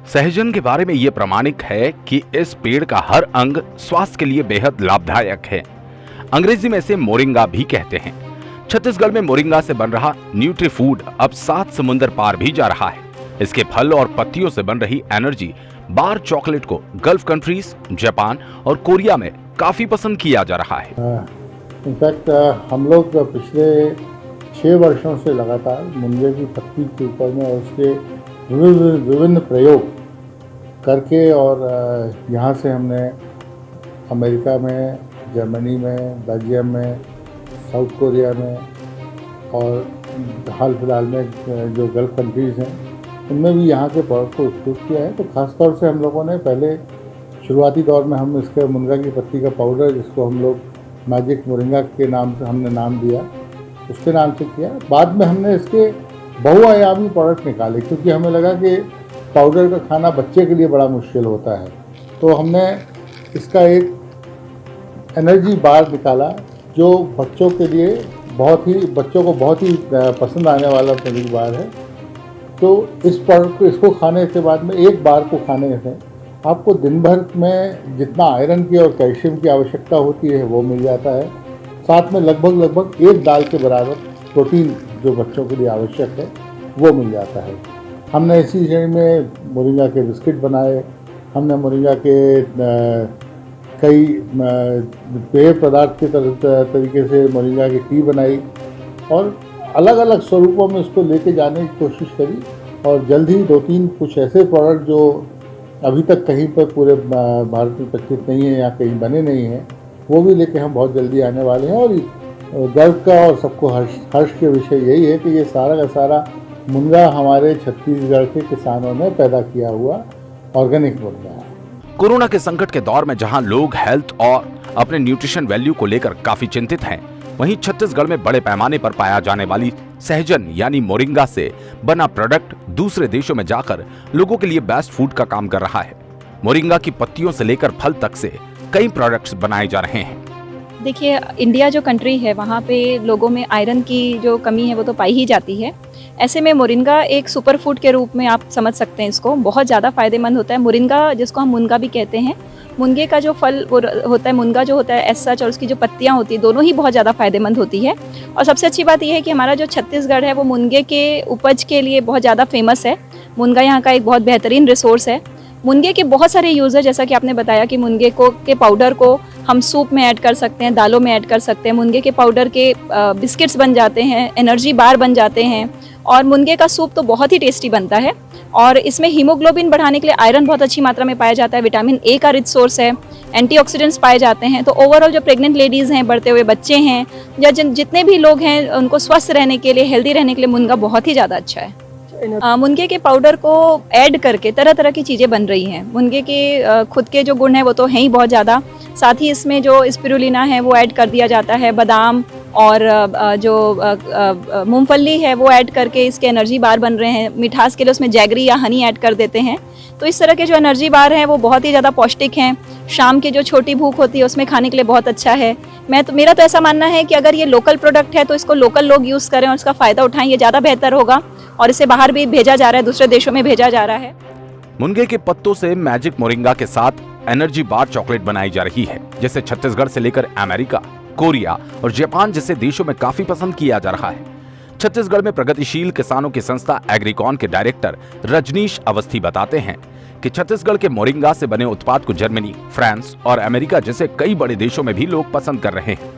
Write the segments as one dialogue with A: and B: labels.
A: सहजन के बारे में ये प्रमाणिक है कि इस पेड़ का हर अंग स्वास्थ्य के लिए बेहद लाभदायक है। अंग्रेजी में इसे मोरिंगा भी कहते हैं। छत्तीसगढ़ में मोरिंगा से बन रहा न्यूट्री फूड अब 7 समुंदर पार भी जा रहा है। इसके फल और पत्तियों से बन रही एनर्जी बार चॉकलेट को गल्फ कंट्रीज, जापान और कोरिया में काफी पसंद किया जा रहा है।
B: इनफैक्ट हम लोग पिछले 6 वर्षों से लगातार मुनगे की पत्ती के ऊपर में उसके विभिन्न प्रयोग करके और यहाँ से हमने अमेरिका में, जर्मनी में, बेल्जियम में, साउथ कोरिया में और हाल फिलहाल में जो गल्फ कंट्रीज़ हैं उनमें भी यहाँ के प्रोडक्ट को उपयोग किया है। तो ख़ास तौर से हम लोगों ने पहले शुरुआती दौर में हम इसके मुनगा की पत्ती का पाउडर, जिसको हम लोग मैजिक मोरिंगा के नाम से हमने नाम दिया, उसके नाम से किया। बाद में हमने इसके बहुआयामी प्रोडक्ट निकाले क्योंकि हमें लगा कि पाउडर का खाना बच्चे के लिए बड़ा मुश्किल होता है। तो हमने इसका एक एनर्जी बार निकाला जो बच्चों को बहुत ही पसंद आने वाला एनर्जी बार है। तो इस प्रोडक्ट को इसको खाने के बाद में एक बार को खाने से आपको दिन भर में जितना आयरन की और कैल्शियम की आवश्यकता होती है वो मिल जाता है। साथ में लगभग एक दाल के बराबर प्रोटीन जो बच्चों के लिए आवश्यक है वो मिल जाता है। हमने इसी श्रेणी में मोरिंगा के बिस्किट बनाए, हमने मोरिंगा के कई पेय पदार्थ के तरीके से मोरिंगा की टी बनाई और अलग अलग स्वरूपों में उसको लेके जाने की कोशिश करी। और जल्द ही 2-3 कुछ ऐसे प्रोडक्ट जो अभी तक कहीं पर पूरे भारत में प्रचलित नहीं है या कहीं बने नहीं हैं, वो भी लेके हम बहुत जल्दी आने वाले हैं। और गर्व का और सबको हर्ष के विषय यही है कि ये सारा का सारा मुनगा हमारे छत्तीसगढ़ के किसानों ने पैदा किया हुआ ऑर्गेनिक मुनगा है।
A: कोरोना के संकट के दौर में जहां लोग हेल्थ और अपने न्यूट्रिशन वैल्यू को लेकर काफी चिंतित हैं, वहीं छत्तीसगढ़ में बड़े पैमाने पर पाया जाने वाली सहजन यानी मोरिंगा से बना प्रोडक्ट दूसरे देशों में जाकर लोगों के लिए बेस्ट फूड का काम कर रहा है। मोरिंगा की पत्तियों से लेकर फल तक से कई प्रोडक्ट्स बनाए जा रहे हैं।
C: देखिए, इंडिया जो कंट्री है वहाँ पे लोगों में आयरन की जो कमी है वो तो पाई ही जाती है। ऐसे में मोरिंगा एक सुपर फूड के रूप में आप समझ सकते हैं इसको, बहुत ज़्यादा फायदेमंद होता है। मोरिंगा, जिसको हम मुनगा भी कहते हैं, मुनगे का जो फल वो होता है, मुनगा जो होता है एज सच, और उसकी जो पत्तियाँ होती है दोनों ही बहुत ज़्यादा फायदेमंद होती है। और सबसे अच्छी बात यह है कि हमारा जो छत्तीसगढ़ है वो मुनगे के उपज के लिए बहुत ज़्यादा फेमस है। मुनगा यहाँ का एक बहुत बेहतरीन रिसोर्स है। मुनगे के बहुत सारे यूज़ है, जैसा कि आपने बताया कि मुनगे के पाउडर को हम सूप में ऐड कर सकते हैं, दालों में ऐड कर सकते हैं। मुनगे के पाउडर के बिस्किट्स बन जाते हैं, एनर्जी बार बन जाते हैं। और मुनगे का सूप तो बहुत ही टेस्टी बनता है। और इसमें हीमोग्लोबिन बढ़ाने के लिए आयरन बहुत अच्छी मात्रा में पाया जाता है, विटामिन ए का रिच सोर्स है, एंटीऑक्सीडेंट्स पाए जाते हैं। तो ओवरऑल जो प्रेग्नेंट लेडीज़ हैं, बढ़ते हुए बच्चे हैं, या जितने भी लोग हैं उनको स्वस्थ रहने के लिए, हेल्दी रहने के लिए मुनगा बहुत ही ज़्यादा अच्छा है। मुनगे के पाउडर को ऐड करके तरह तरह की चीज़ें बन रही हैं। मुनगे के खुद के जो गुण हैं वो तो हैं ही बहुत ज़्यादा, साथ ही इसमें जो स्पिरुलिना है वो ऐड कर दिया जाता है, बादाम और जो मूंगफली है वो ऐड करके इसके एनर्जी बार बन रहे हैं। मिठास के लिए उसमें जैगरी या हनी ऐड कर देते हैं। तो इस तरह के जो एनर्जी बार हैं वो बहुत ही ज़्यादा पौष्टिक हैं। शाम की जो छोटी भूख होती है उसमें खाने के लिए बहुत अच्छा है। मेरा तो ऐसा मानना है कि अगर ये लोकल प्रोडक्ट है तो इसको लोकल लोग यूज़ करें और इसका फ़ायदा उठाएं, ये ज़्यादा बेहतर होगा। और इसे बाहर भी भेजा जा रहा है, दूसरे देशों में भेजा जा रहा है।
A: मुनगे के पत्तों से मैजिक मोरिंगा के साथ एनर्जी बार चॉकलेट बनाई जा रही है, जिसे छत्तीसगढ़ से लेकर अमेरिका, कोरिया और जापान जैसे देशों में काफी पसंद किया जा रहा है। छत्तीसगढ़ में प्रगतिशील किसानों की संस्था एग्रीकॉन के डायरेक्टर रजनीश अवस्थी बताते हैं कि छत्तीसगढ़ के मोरिंगा से बने उत्पाद को जर्मनी, फ्रांस और अमेरिका जैसे कई बड़े देशों में भी लोग पसंद कर रहे हैं।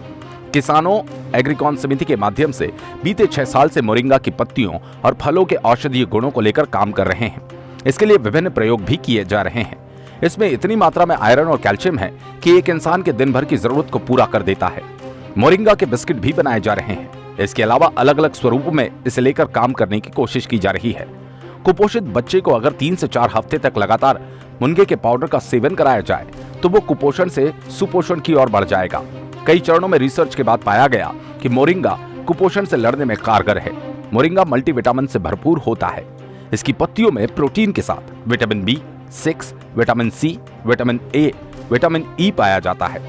A: किसानों एग्रीकॉन समिति के माध्यम से बीते 6 साल से मोरिंगा की पत्तियों और फलों के औषधीय गुणों को लेकर काम कर रहे हैं। इसके लिए विभिन्न प्रयोग भी किए जा रहे हैं। इसमें इतनी मात्रा में आयरन और कैल्शियम है कि एक इंसान के दिन भर की जरूरत को पूरा कर देता है। मोरिंगा के बिस्किट भी बनाए जा रहे हैं। इसके अलावा अलग अलग स्वरूप में इसे लेकर काम करने की कोशिश की जा रही है। कुपोषित बच्चे को अगर 3 से 4 हफ्ते तक लगातार मुनगे के पाउडर का सेवन कराया जाए तो वो कुपोषण से सुपोषण की ओर बढ़ जाएगा। कई चरणों में रिसर्च के बाद पाया गया कि मोरिंगा कुपोषण से लड़ने में कारगर है। मोरिंगा मल्टीविटामिन से भरपूर होता है। इसकी पत्तियों में प्रोटीन के साथ vitamin B6, vitamin C, vitamin A, vitamin E पाया जाता है।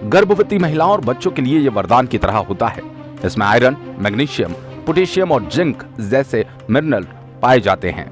A: गर्भवती महिलाओं और बच्चों के लिए यह वरदान की तरह होता है। इसमें आयरन, मैग्नीशियम, पोटेशियम और जिंक जैसे मिनरल पाए जाते हैं।